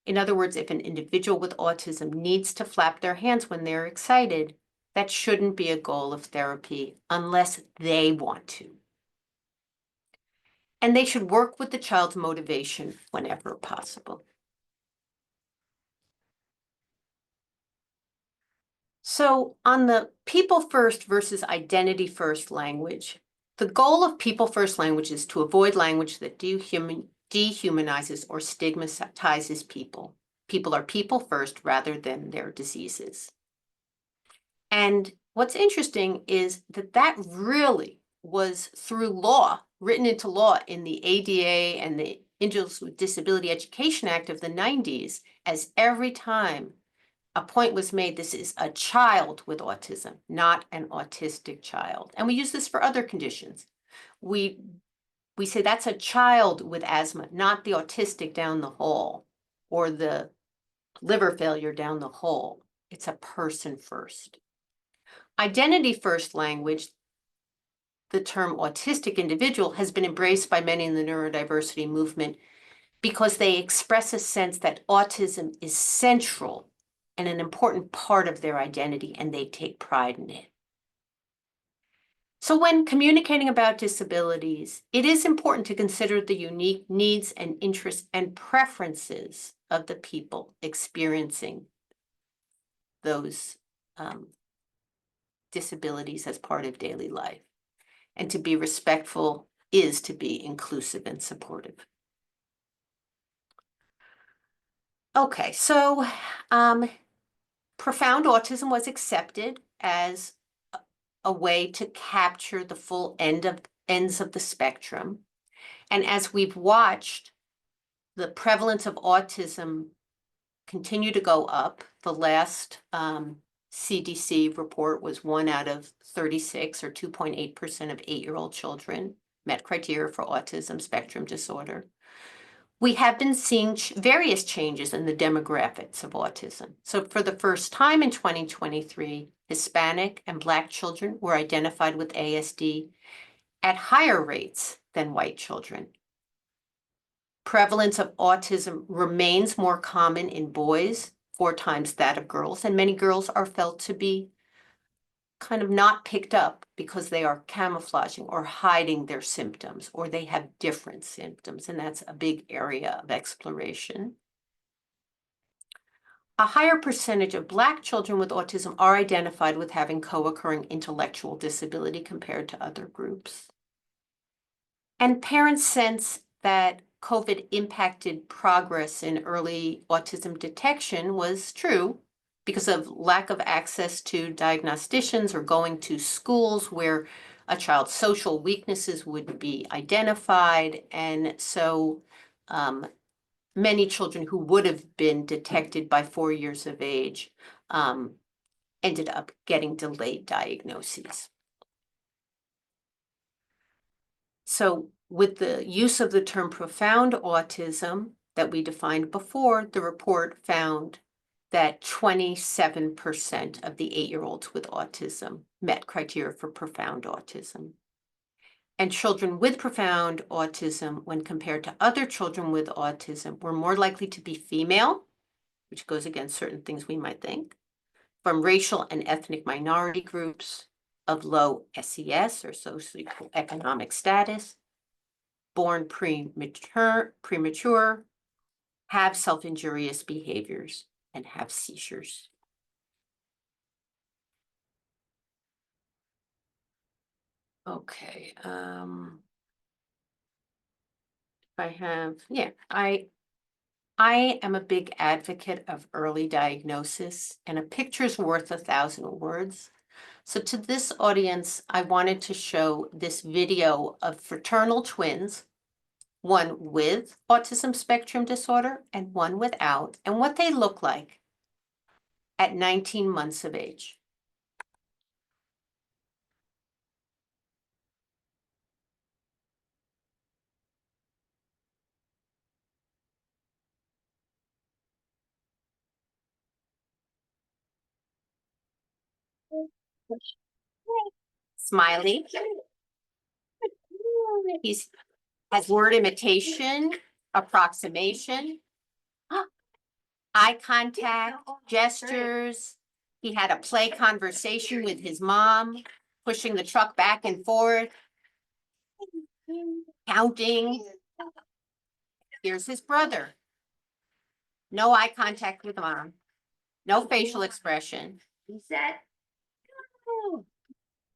In other words, if an individual with autism needs to flap their hands when they're excited, that shouldn't be a goal of therapy unless they want to. And they should work with the child's motivation whenever possible. So on the people first versus identity first language, the goal of people first language is to avoid language that dehumanizes or stigmatizes people. People are people first rather than their diseases. And what's interesting is that that really was through law, written into law in the ADA and the Individuals with Disability Education Act of the 90s, as every time a point was made, this is a child with autism, not an autistic child. And we use this for other conditions. We say that's a child with asthma, not the autistic down the hall or the liver failure down the hall. It's a person first. Identity first language, the term autistic individual, has been embraced by many in the neurodiversity movement because they express a sense that autism is central and an important part of their identity, and they take pride in it. So when communicating about disabilities, it is important to consider the unique needs and interests and preferences of the people experiencing those disabilities as part of daily life. And to be respectful is to be inclusive and supportive. Okay, so profound autism was accepted as a way to capture the full ends of the spectrum. And as we've watched the prevalence of autism continue to go up, the last CDC report was 1 out of 36, or 2.8% of 8-year-old children met criteria for autism spectrum disorder. We have been seeing various changes in the demographics of autism. So for the first time in 2023, Hispanic and Black children were identified with ASD at higher rates than white children. Prevalence of autism remains more common in boys, 4 times that of girls, and many girls are felt to be kind of not picked up because they are camouflaging or hiding their symptoms, or they have different symptoms, and that's a big area of exploration. A higher percentage of Black children with autism are identified with having co-occurring intellectual disability compared to other groups. And parents sense that COVID impacted progress in early autism detection was true because of lack of access to diagnosticians or going to schools where a child's social weaknesses would be identified. And so many children who would have been detected by 4 years of age ended up getting delayed diagnoses. So with the use of the term profound autism that we defined before, the report found that 27% of the 8-year-olds with autism met criteria for profound autism. And children with profound autism, when compared to other children with autism, were more likely to be female, which goes against certain things we might think, from racial and ethnic minority groups, of low SES or socioeconomic status, born premature, have self-injurious behaviors, and have seizures. Okay. I have, yeah, I am a big advocate of early diagnosis, and a picture's worth 1,000 words. So to this audience, I wanted to show this video of fraternal twins, one with autism spectrum disorder and one without, and what they look like at 19 months of age. Smiley. He's has word imitation, approximation, eye contact, gestures. He had a play conversation with his mom, pushing the truck back and forth, counting. Here's his brother. No eye contact with mom. No facial expression.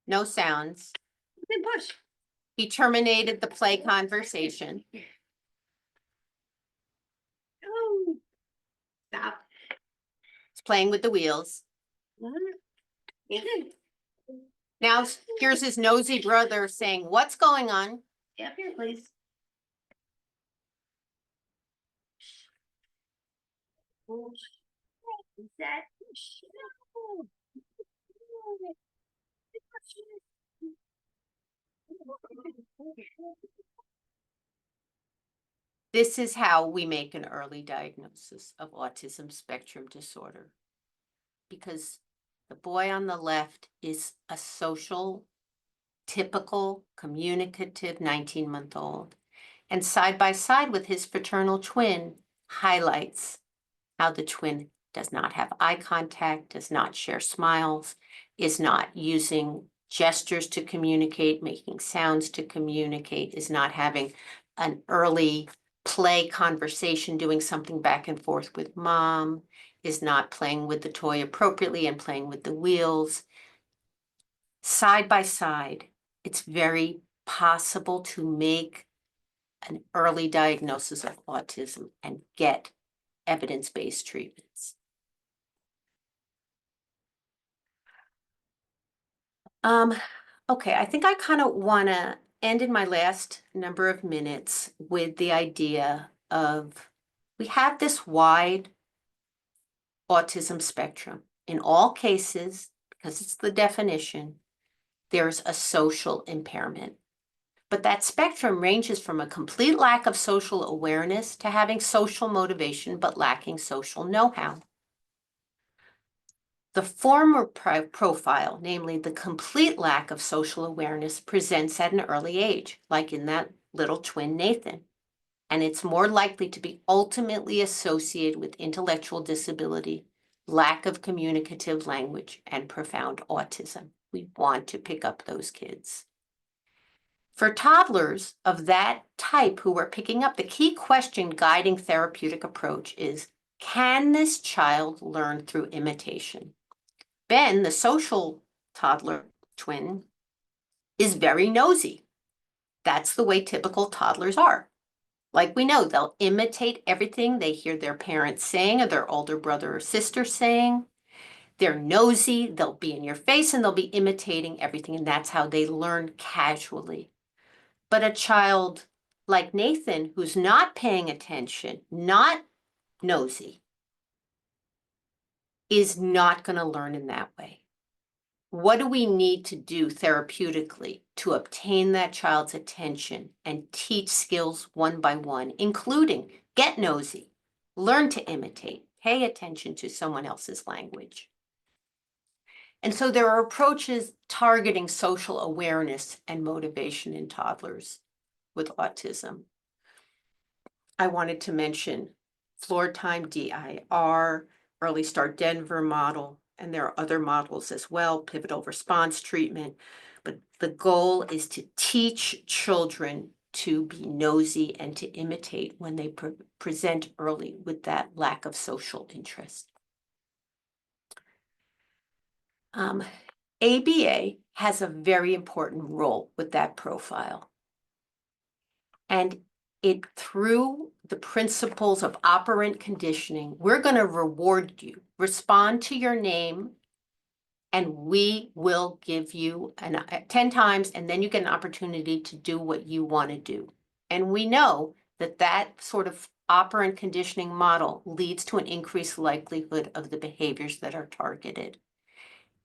No sounds. He terminated the play conversation. Stop. He's playing with the wheels. Now here's his nosy brother saying, "What's going on?" Get up here, please. This is how we make an early diagnosis of autism spectrum disorder. Because the boy on the left is a social, typical, communicative 19-month-old. And side by side with his fraternal twin highlights how the twin does not have eye contact, does not share smiles, is not using gestures to communicate, making sounds to communicate, is not having an early play conversation, doing something back and forth with mom, is not playing with the toy appropriately and playing with the wheels. Side by side, it's very possible to make an early diagnosis of autism and get evidence-based treatments. Okay, I think I kind of want to end in my last number of minutes with the idea of we have this wide autism spectrum. In all cases, because it's the definition, there's a social impairment. But that spectrum ranges from a complete lack of social awareness to having social motivation but lacking social know-how. The former profile, namely the complete lack of social awareness, presents at an early age, like in that little twin Nathan. And it's more likely to be ultimately associated with intellectual disability, lack of communicative language, and profound autism. We want to pick up those kids. For toddlers of that type who are picking up, the key question guiding therapeutic approach is, can this child learn through imitation? Ben, the social toddler twin, is very nosy. That's the way typical toddlers are. Like we know, they'll imitate everything they hear their parents saying or their older brother or sister saying. They're nosy, they'll be in your face, and they'll be imitating everything, and that's how they learn casually. But a child like Nathan, who's not paying attention, not nosy, is not going to learn in that way. What do we need to do therapeutically to obtain that child's attention and teach skills one by one, including get nosy, learn to imitate, pay attention to someone else's language? And so there are approaches targeting social awareness and motivation in toddlers with autism. I wanted to mention Floor Time DIR, Early Start Denver model, and there are other models as well, pivotal response treatment. But the goal is to teach children to be nosy and to imitate when they present early with that lack of social interest. ABA has a very important role with that profile. And it through the principles of operant conditioning. We're going to reward you. Respond to your name, and we will give you 10 times, and then you get an opportunity to do what you want to do. And we know that that sort of operant conditioning model leads to an increased likelihood of the behaviors that are targeted.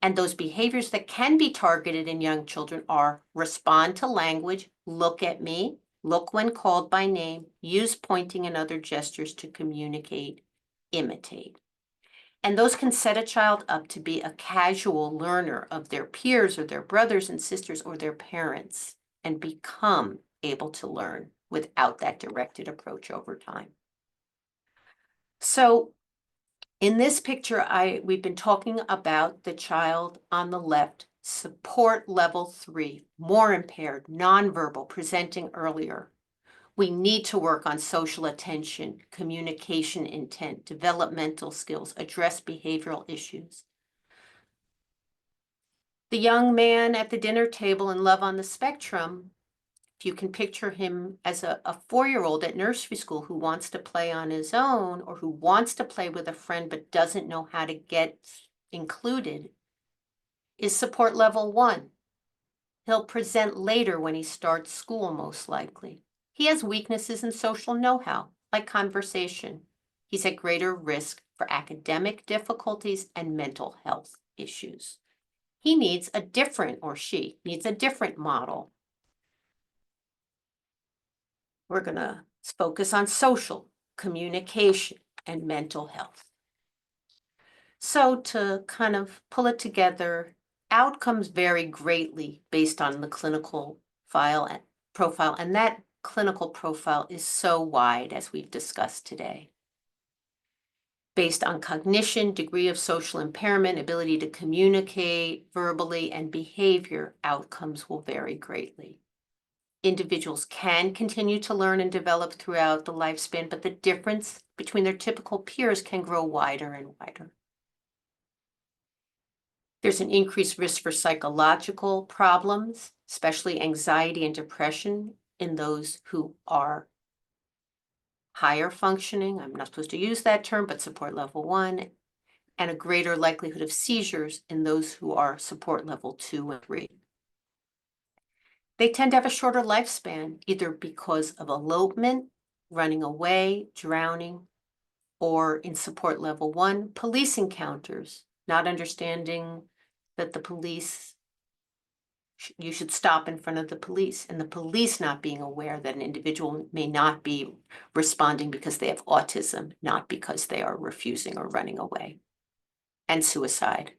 And those behaviors that can be targeted in young children are respond to language, look at me, look when called by name, use pointing and other gestures to communicate, imitate. And those can set a child up to be a casual learner of their peers or their brothers and sisters or their parents and become able to learn without that directed approach over time. So in this picture, we've been talking about the child on the left, support level 3, more impaired, nonverbal, presenting earlier. We need to work on social attention, communication intent, developmental skills, address behavioral issues. The young man at the dinner table in Love on the Spectrum, if you can picture him as a 4-year-old at nursery school who wants to play on his own or who wants to play with a friend but doesn't know how to get included, is support level 1. He'll present later when he starts school, most likely. He has weaknesses in social know-how, like conversation. He's at greater risk for academic difficulties and mental health issues. He needs a different, or she needs a different model. We're going to focus on social, communication, and mental health. So to kind of pull it together, outcomes vary greatly based on the clinical profile, and that clinical profile is so wide, as we've discussed today. Based on cognition, degree of social impairment, ability to communicate verbally, and behavior, outcomes will vary greatly. Individuals can continue to learn and develop throughout the lifespan, but the difference between their typical peers can grow wider and wider. There's an increased risk for psychological problems, especially anxiety and depression in those who are higher functioning. I'm not supposed to use that term, but support level 1, and a greater likelihood of seizures in those who are support level 2 and 3. They tend to have a shorter lifespan, either because of elopement, running away, drowning, or in support level 1, police encounters, not understanding that the police, you should stop in front of the police, and the police not being aware that an individual may not be responding because they have autism, not because they are refusing or running away, and suicide.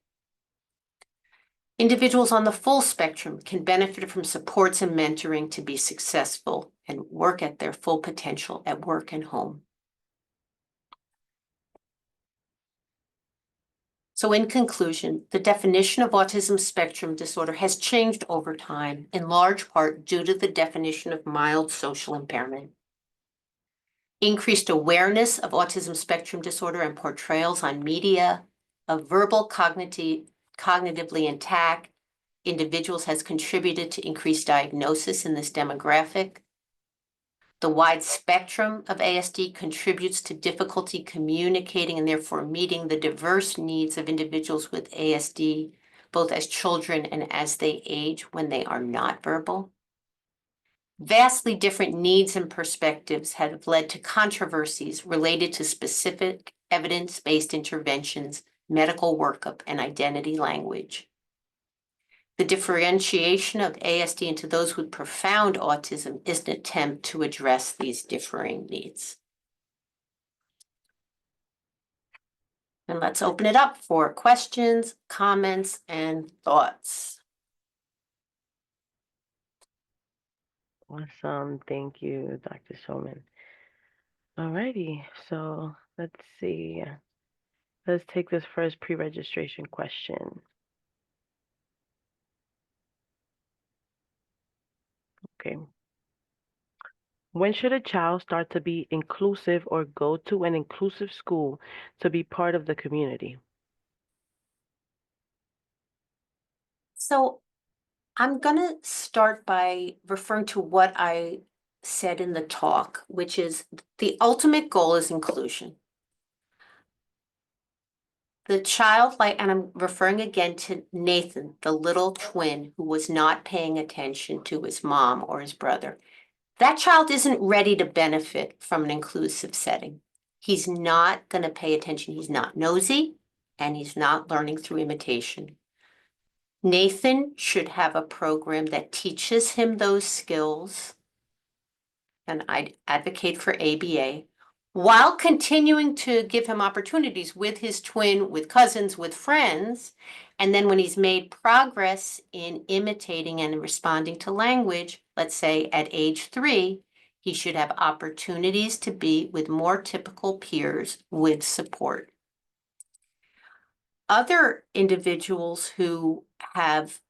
Individuals on the full spectrum can benefit from supports and mentoring to be successful and work at their full potential at work and home. So in conclusion, the definition of autism spectrum disorder has changed over time, in large part due to the definition of mild social impairment. Increased awareness of autism spectrum disorder and portrayals on media of verbal, cognitively intact individuals has contributed to increased diagnosis in this demographic. The wide spectrum of ASD contributes to difficulty communicating and therefore meeting the diverse needs of individuals with ASD, both as children and as they age when they are not verbal. Vastly different needs and perspectives have led to controversies related to specific evidence-based interventions, medical workup, and identity language. The differentiation of ASD into those with profound autism is an attempt to address these differing needs. And let's open it up for questions, comments, and thoughts. Awesome. Thank you, Dr. Shulman. Alrighty, so let's see. Let's take this first pre-registration question. Okay. When should a child start to be inclusive or go to an inclusive school to be part of the community? So I'm going to start by referring to what I said in the talk, which is the ultimate goal is inclusion. The child, and I'm referring again to Nathan, the little twin who was not paying attention to his mom or his brother. That child isn't ready to benefit from an inclusive setting. He's not going to pay attention. He's not nosy, and he's not learning through imitation. Nathan should have a program that teaches him those skills, and I'd advocate for ABA, while continuing to give him opportunities with his twin, with cousins, with friends. And then when he's made progress in imitating and responding to language, let's say at age 3, he should have opportunities to be with more typical peers with support. Other individuals who have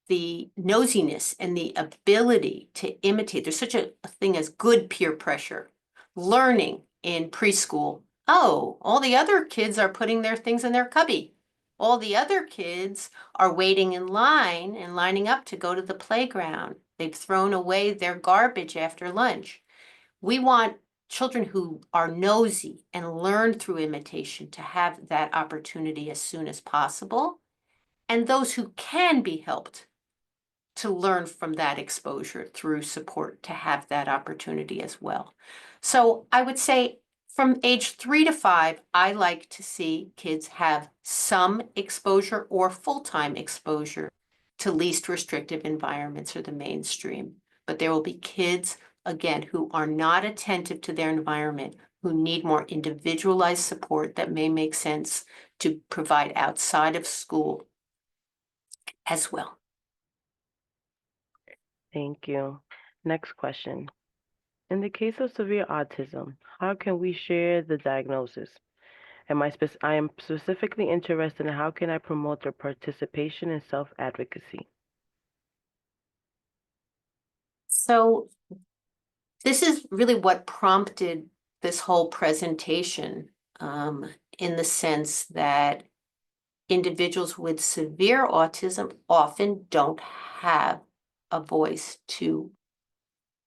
the nosiness and the ability to imitate. There's such a thing as good peer pressure. Learning in preschool. Oh, all the other kids are putting their things in their cubby. All the other kids are waiting in line and lining up to go to the playground. They've thrown away their garbage after lunch. We want children who are nosy and learn through imitation to have that opportunity as soon as possible. And those who can be helped to learn from that exposure through support to have that opportunity as well. So I would say from age 3 to 5, I like to see kids have some exposure or full-time exposure to least restrictive environments or the mainstream. But there will be kids, again, who are not attentive to their environment, who need more individualized support that may make sense to provide outside of school as well. Thank you. Next question. In the case of severe autism, how can we share the diagnosis? I am specifically interested in how can I promote their participation in self-advocacy? So this is really what prompted this whole presentation, in the sense that individuals with severe autism often don't have a voice to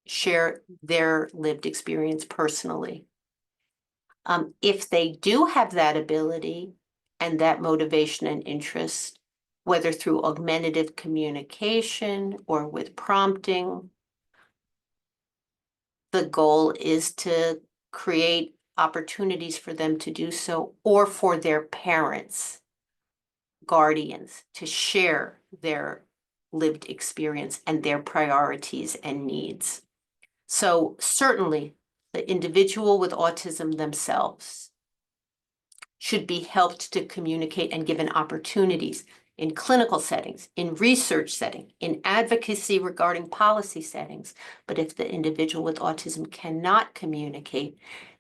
share their lived experience personally. If they do have that ability and that motivation and interest, whether through augmentative communication or with prompting, the goal is to create opportunities for them to do so, or for their parents, guardians, to share their lived experience and their priorities and needs. So certainly the individual with autism themselves should be helped to communicate and given opportunities in clinical settings, in research setting, in advocacy regarding policy settings. But if the individual with autism cannot communicate,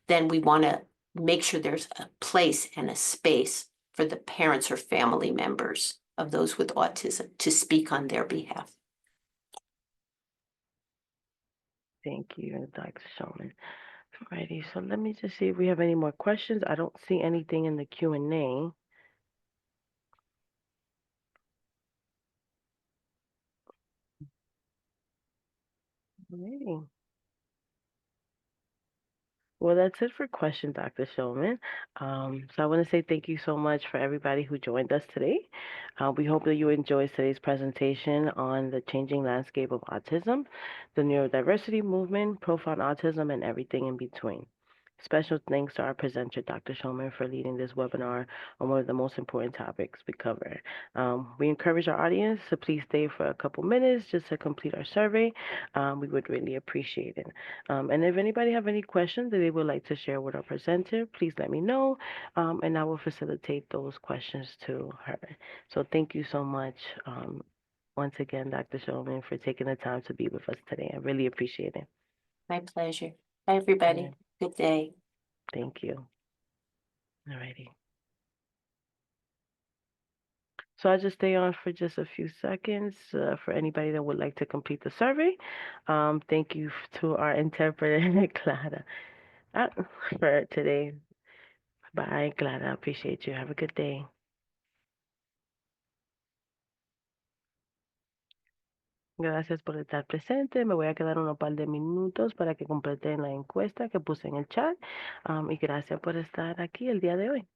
then we want to make sure there's a place and a space for the parents or family members of those with autism to speak on their behalf. Thank you, Dr. Shulman. Alrighty, so let me just see if we have any more questions. I don't see anything in the Q&A. Alrighty. Well, that's it for questions, Dr. Shulman. So I want to say thank you so much for everybody who joined us today. We hope that you enjoyed today's presentation on the changing landscape of autism, the neurodiversity movement, profound autism, and everything in between. Special thanks to our presenter, Dr. Shulman, for leading this webinar on one of the most important topics we cover. We encourage our audience to please stay for a couple minutes just to complete our survey. We would really appreciate it. And if anybody have any questions that they would like to share with our presenter, please let me know, and I will facilitate those questions to her. So thank you so much once again, Dr. Shulman, for taking the time to be with us today. I really appreciate it. My pleasure. Bye, everybody. Yeah. Good day. Thank you. Alrighty. So I'll just stay on for just a few seconds for anybody that would like to complete the survey. Thank you to our interpreter, Clara, for today. Bye, Clara. Appreciate you. Have a good day. Gracias por estar presente. Me voy a quedar unos par de minutos para que completen la encuesta que puse en el chat. Y gracias por estar aquí el día de hoy.